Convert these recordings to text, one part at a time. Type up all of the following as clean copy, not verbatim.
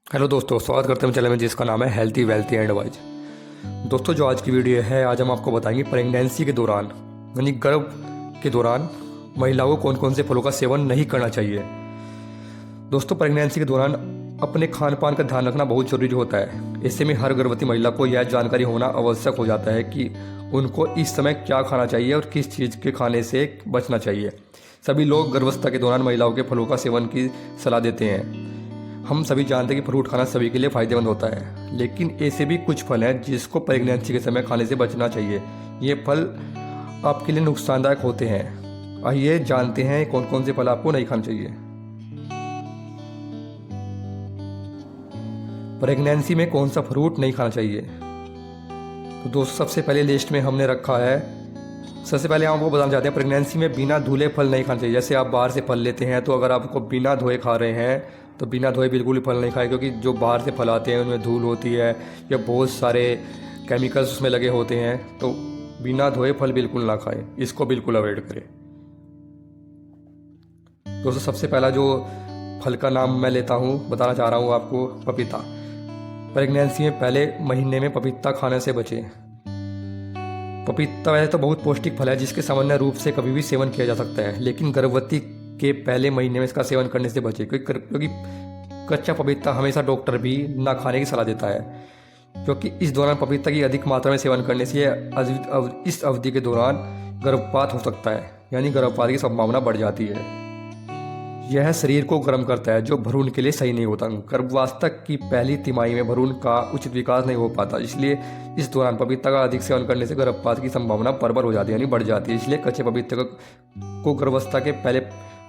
Hello दोस्तों, स्वागत करते हैं चैनल में जिसका नाम है हेल्थी वेल्थी एंड वाइज। दोस्तों, जो आज की वीडियो है, आज हम आपको बताएंगे प्रेगनेंसी के दौरान यानी गर्भ के दौरान महिलाओं को कौन कौन से फलों का सेवन नहीं करना चाहिए। दोस्तों, प्रेगनेंसी के दौरान अपने खान पान का ध्यान रखना बहुत जरूरी होता है। ऐसे में हर गर्भवती महिला को यह जानकारी होना आवश्यक हो जाता है कि उनको इस समय क्या खाना चाहिए और किस चीज़ के खाने से बचना चाहिए। सभी लोग गर्भावस्था के दौरान महिलाओं के फलों का सेवन की सलाह देते हैं। हम सभी जानते हैं कि फ्रूट खाना सभी के लिए फायदेमंद होता है, लेकिन ऐसे भी कुछ फल हैं जिसको प्रेगनेंसी के समय खाने से बचना चाहिए। ये फल आपके लिए नुकसानदायक होते हैं। आइए जानते हैं कौन कौन से फल आपको नहीं खाने चाहिए। प्रेगनेंसी में कौन सा फ्रूट नहीं खाना चाहिए, तो दोस्तों सबसे पहले लिस्ट में हमने रखा है। सबसे पहले हम आपको बताना चाहते हैं, प्रेगनेंसी में बिना धुले फल नहीं खाना चाहिए। जैसे आप बाहर से फल लेते हैं, तो अगर आपको बिना धोए खा रहे हैं तो बिना धोए बिल्कुल भी फल नहीं खाएं, क्योंकि जो बाहर से फल आते हैं उनमें धूल होती है या बहुत सारे केमिकल्स उसमें लगे होते हैं। तो बिना धोए फल बिल्कुल ना खाएं, इसको बिल्कुल अवॉइड करें। दोस्तों, सबसे पहला जो फल का नाम मैं लेता हूँ, बताना चाह रहा हूँ आपको, पपीता। प्रेगनेंसी में पहले महीने में पपीता खाने से बचें। पपीता वैसे तो बहुत पौष्टिक फल है जिसके सामान्य रूप से कभी भी सेवन किया जा सकता है, लेकिन गर्भवती के पहले महीने में इसका सेवन करने से बचें, क्योंकि कच्चा पपीता हमेशा डॉक्टर भी ना खाने की सलाह देता है, क्योंकि इस दौरान पपीता की अधिक मात्रा में सेवन करने से इस अवधि के दौरान गर्भपात हो सकता है, यानी गर्भपात की संभावना बढ़ जाती है। यह शरीर को गर्म करता है, जो भ्रूण के लिए सही नहीं होता। गर्भावस्था की पहली तिमाही में भ्रूण का उचित विकास नहीं हो पाता, इसलिए इस दौरान पपीता का अधिक सेवन करने से गर्भपात की संभावना बराबर हो जाती है, यानी बढ़ जाती है। इसलिए कच्चे पपीते को गर्भावस्था के पहले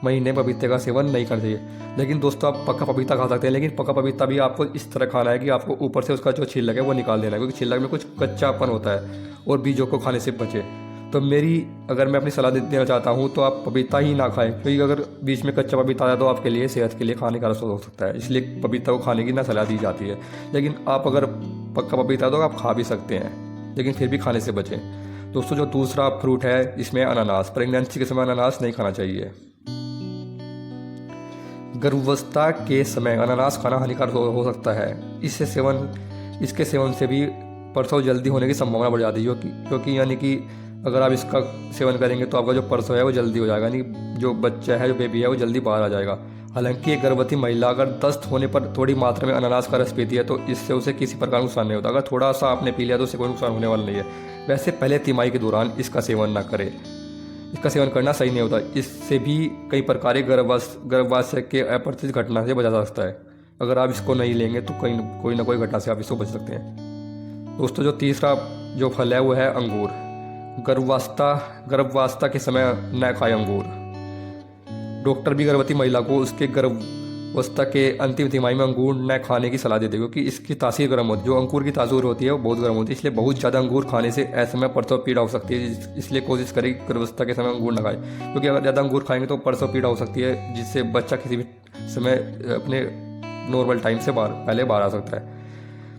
महीने पपीते का सेवन नहीं करना चाहिए। लेकिन दोस्तों, आप पक्का पपीता खा सकते हैं, लेकिन पक्का पपीता भी आपको इस तरह खाना है कि आपको ऊपर से उसका जो छिलक है वो निकाल देना है, क्योंकि छिलक में कुछ कच्चापन होता है और बीजों को खाने से बचे। तो अगर मैं अपनी सलाह देना चाहता हूँ तो आप पपीता ही ना खाएं, क्योंकि अगर बीच में कच्चा पपीता आया तो आपके लिए सेहत के लिए खाने का हो सकता है, इसलिए पपीता को खाने की ना सलाह दी जाती है। लेकिन आप अगर पक्का पपीता तो आप खा भी सकते हैं, लेकिन फिर भी खाने से बचें। दोस्तों, जो दूसरा फ्रूट है इसमें अनानास। प्रेगनेंसी के समय अनानास नहीं खाना चाहिए। गर्भावस्था के समय अनानास खाना हानिकारक हो सकता है। इसके सेवन से भी प्रसव जल्दी होने की संभावना बढ़ जाती है, क्योंकि यानी कि अगर आप इसका सेवन करेंगे तो आपका जो प्रसव है वो जल्दी हो जाएगा, यानी जो बच्चा है, जो बेबी है, वो जल्दी बाहर आ जाएगा। हालांकि एक गर्भवती महिला अगर दस्त होने पर थोड़ी मात्रा में अनानास का रस पीती है तो इससे उसे किसी प्रकार का नुकसान नहीं होता। अगर थोड़ा सा आपने पी लिया तो उससे कोई नुकसान होने वाला नहीं है। वैसे पहले तिमाही के दौरान इसका सेवन ना करें, इसका सेवन करना सही नहीं होता। इससे भी कई प्रकार के गर्भाशय के अप्रत्याशित घटना से बचा जा सकता है। अगर आप इसको नहीं लेंगे तो कोई ना कोई घटना से आप इसको बच सकते हैं। दोस्तों, जो तीसरा जो फल है वो है अंगूर। गर्भावस्था के समय न खाएं अंगूर। डॉक्टर भी गर्भवती महिला को उसके गर्भावस्था के अंतिम तिमाही में अंगूर न खाने की सलाह देते हैं, क्योंकि इसकी तासीर गर्म होती है। जो अंगूर की तासीर होती है वो बहुत गर्म होती है, इसलिए बहुत ज़्यादा अंगूर खाने से ऐसे में प्रसव पीड़ा हो सकती है। इसलिए कोशिश करें गर्भावस्था के समय अंगूर न खाएं, क्योंकि अगर ज़्यादा अंगूर खाएंगे तो प्रसव पीड़ा हो सकती है, जिससे बच्चा किसी भी समय अपने नॉर्मल टाइम से पहले बाहर आ सकता है।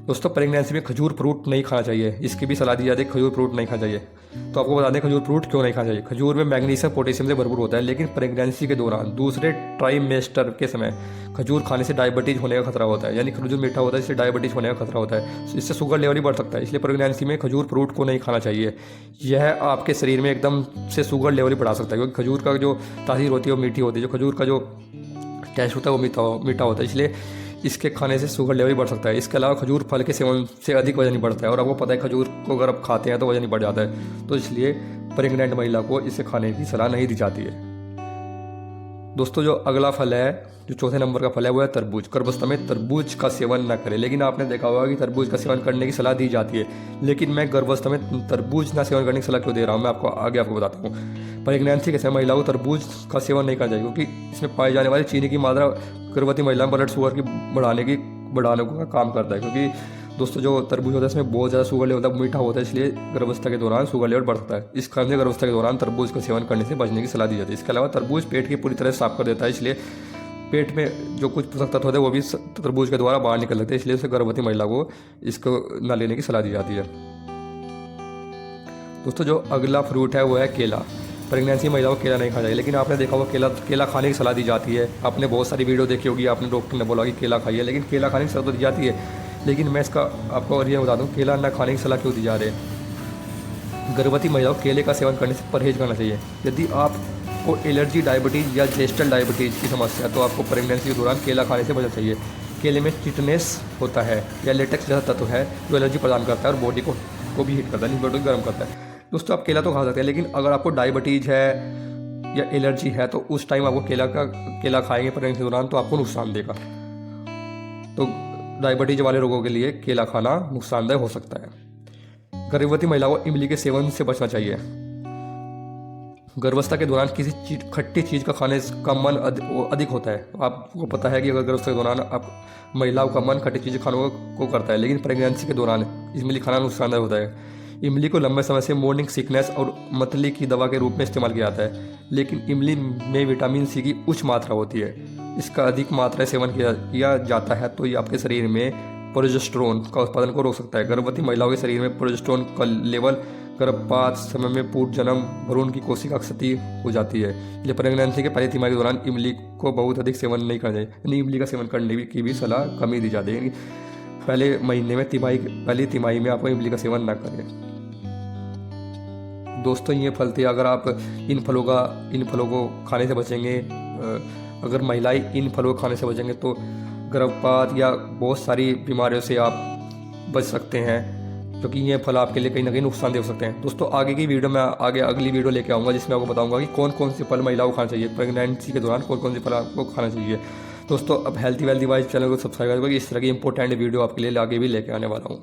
दोस्तों, प्रेगनेंसी में खजूर फ्रूट नहीं खाना चाहिए। इसकी भी सलाह दी जाती है खजूर फ्रूट नहीं खाना चाहिए। तो आपको बता दें खजूर फ्रूट क्यों नहीं खाना चाहिए। खजूर में मैग्नीशियम पोटेशियम से भरपूर होता है, लेकिन प्रेगनेंसी के दौरान दूसरे ट्राइमेस्टर के समय खजूर खाने से डायबिटीज होने का खतरा होता है, यानी खजूर मीठा होता है, इससे डायबिटीज होने का खतरा होता है। इससे शुगर लेवल ही बढ़ सकता है, इसलिए प्रेगनेंसी में खजूर फ्रूट को नहीं खाना चाहिए। यह आपके शरीर में एकदम से शुगर लेवल ही बढ़ा सकता है, क्योंकि खजूर का जो तासीर होती है वो मीठी होती है। जो खजूर का जो टेस्ट होता है वो मीठा होता है, इसलिए इसके खाने से शुगर लेवल बढ़ सकता है। इसके अलावा खजूर फल के सेवन से अधिक वजन बढ़ता है, और आपको पता है खजूर को अगर आप खाते हैं तो वजन ही बढ़ जाता है। तो इसलिए प्रेग्नेंट महिला को इसे खाने की सलाह नहीं दी जाती है। दोस्तों, जो अगला फल है, जो चौथे नंबर का फल है, वो है तरबूज। गर्भावस्था में तरबूज का सेवन न करें, लेकिन आपने देखा होगा कि तरबूज का सेवन करने की सलाह दी जाती है, लेकिन मैं गर्भावस्था में तरबूज ना सेवन करने की सलाह क्यों दे रहा हूँ, मैं आपको बताता हूँ। प्रेगनेंसी के समय महिलाओं को तरबूज का सेवन नहीं करना चाहिए, क्योंकि इसमें पाई जाने वाली चीनी की मात्रा गर्भवती महिला में ब्लड शुगर की बढ़ाने का काम करता है। क्योंकि दोस्तों, जो तरबूज होता है इसमें बहुत ज़्यादा शुगर लेवल होता है, मीठा होता है, इसलिए गर्भावस्था के दौरान शुगर लेवल बढ़ सकता है। इस कारण से गर्भावस्था के दौरान तरबूज का सेवन करने से बचने की सलाह दी जाती है। इसके अलावा तरबूज पेट की पूरी तरह साफ कर देता है, इसलिए पेट में जो कुछ पोषक तत्व होते हैं वो भी तरबूज के द्वारा बाहर निकल जाते हैं, इसलिए उसे गर्भवती महिला को इसको न लेने की सलाह दी जाती है। दोस्तों, जो अगला फ्रूट है वो है केला। प्रेगनेंसी महिलाओं को केला नहीं खाना चाहिए, लेकिन आपने देखा होगा केला खाने की सलाह दी जाती है। आपने बहुत सारी वीडियो देखी होगी, आपने डॉक्टर ने बोला कि केला खाइए, लेकिन केला खाने की सलाह तो दी जाती है। लेकिन मैं इसका आपको और ये बता दूँ, केला न खाने की सलाह क्यों दी जा रही है। गर्भवती महिलाओं को केले का सेवन करने से परहेज करना चाहिए। यदि आपको एलर्जी, डायबिटीज़ या जेस्टल डायबिटीज़ की समस्या है तो आपको प्रेगनेंसी के दौरान केला खाने से बचना चाहिए। केले में चिटनेस होता है या लेटेक्स जैसा तत्व है जो एलर्जी प्रदान करता है और बॉडी को भी हीट करता है, बॉडी को गर्म करता है। दोस्तों, आप केला तो खा सकते हैं, लेकिन अगर आपको डायबिटीज़ है या एलर्जी है तो उस टाइम आपको केला खाएंगे प्रेगनेंसी के दौरान तो आपको नुकसान देगा। तो डायबिटीज वाले लोगों के लिए केला खाना नुकसानदायक हो सकता है। गर्भवती महिलाओं को इमली के सेवन से बचना चाहिए। गर्भावस्था के दौरान किसी खट्टी चीज़ का खाने का मन अधिक होता है। आपको पता है कि अगर गर्भावस्था के दौरान आप महिलाओं का मन खट्टी चीज़ें खाने को करता है, लेकिन प्रेगनेंसी के दौरान इमली खाना नुकसानदायक होता है। इमली को लंबे समय से मॉर्निंग सिकनेस और मतली की दवा के रूप में इस्तेमाल किया जाता है, लेकिन इमली में विटामिन सी की उच्च मात्रा होती है। इसका अधिक मात्रा सेवन किया जाता है तो ये आपके शरीर में प्रोजेस्टेरोन का उत्पादन को रोक सकता है। गर्भवती महिलाओं के शरीर में प्रोजेस्टेरोन का लेवल गर्भपात समय में पूर्ण जन्म भ्रूण की कोशिका क्षति हो जाती है। इसलिए प्रेगनेंसी के पहली तिमाही के दौरान इमली को बहुत अधिक सेवन नहीं करना चाहिए, यानी इमली का सेवन करने की भी सलाह कम ही दी जाती है। पहले महीने में पहली तिमाही में आपको इमली का सेवन ना करें। दोस्तों, ये फल थे। अगर आप इन फलों को खाने से बचेंगे, अगर महिलाएं इन फलों को खाने से बचेंगे तो गर्भपात या बहुत सारी बीमारियों से आप बच सकते हैं, क्योंकि ये फल आपके लिए कहीं ना कहीं नुकसानदेह हो सकते हैं। दोस्तों, आगे की वीडियो में अगली वीडियो लेके आऊँगा जिसमें आपको बताऊंगा कि कौन कौन से फल महिलाओं को खाना चाहिए, प्रेगनेंसी के दौरान कौन कौन से फल आपको खाना चाहिए। दोस्तों, अब हेल्थी वेल्थी वाइज चैनल को सब्सक्राइब करें, इस तरह की इंपॉर्टेंट वीडियो आपके लिए आगे भी लेके आने वाला हूँ।